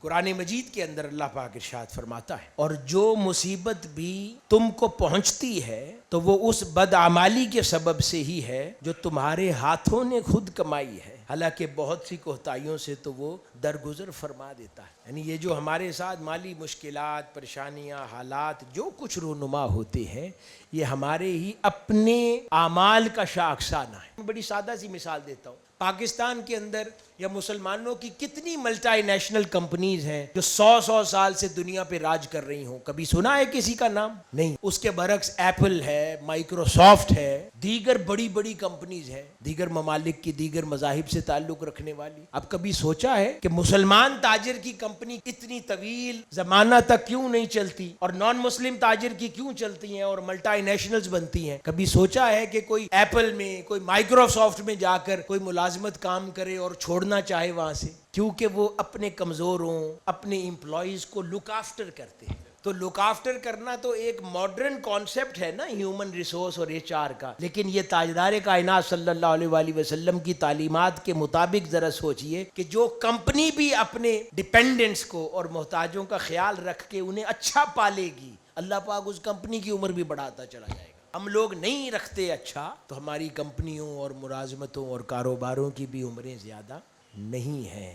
قرآن مجید کے اندر اللہ پاک ارشاد فرماتا ہے، اور جو مصیبت بھی تم کو پہنچتی ہے تو وہ اس بدعمالی کے سبب سے ہی ہے جو تمہارے ہاتھوں نے خود کمائی ہے، حالانکہ بہت سی کوتاہیوں سے تو وہ درگزر فرما دیتا ہے۔ یعنی یہ جو ہمارے ساتھ مالی مشکلات، پریشانیاں، حالات جو کچھ رونما ہوتے ہیں، یہ ہمارے ہی اپنے اعمال کا شاخسانہ ہے۔ بڑی سادہ سی مثال دیتا ہوں، پاکستان کے اندر یا مسلمانوں کی کتنی ملٹی نیشنل کمپنیز ہیں جو 100 سال سے دنیا پہ راج کر رہی ہوں، کبھی سنا ہے کسی کا نام؟ نہیں۔ اس کے برعکس ایپل ہے، مائکروسافٹ ہے، دیگر بڑی بڑی کمپنیز ہیں، دیگر ممالک کی دیگر مذاہب سے تعلق رکھنے والی۔ اب کبھی سوچا ہے کہ مسلمان تاجر کی کمپنی اتنی طویل زمانہ تک کیوں نہیں چلتی اور نان مسلم تاجر کی کیوں چلتی ہیں اور ملٹی نیشنلز بنتی ہیں؟ کبھی سوچا ہے کہ کوئی ایپل میں، کوئی مائکروسافٹ میں جا کر کوئی ملازمت کام کرے اور چھوڑنا چاہے وہاں سے؟ کیونکہ وہ اپنے کمزوروں، اپنے امپلائیز کو لک آفٹر کرتے ہیں۔ تو لک آفٹر کرنا تو ایک ماڈرن کانسیپٹ ہے نا ہیومن ریسورس اور ایچ آر کا، لیکن یہ تاجدار کائنات صلی اللہ علیہ وآلہ وسلم کی تعلیمات کے مطابق ذرا سوچئے کہ جو کمپنی بھی اپنے ڈیپینڈنٹس کو اور محتاجوں کا خیال رکھ کے انہیں اچھا پالے گی، اللہ پاک اس کمپنی کی عمر بھی بڑھاتا چلا جائے گا۔ ہم لوگ نہیں رکھتے اچھا تو ہماری کمپنیوں اور ملازمتوں اور کاروباروں کی بھی عمریں زیادہ نہیں ہیں۔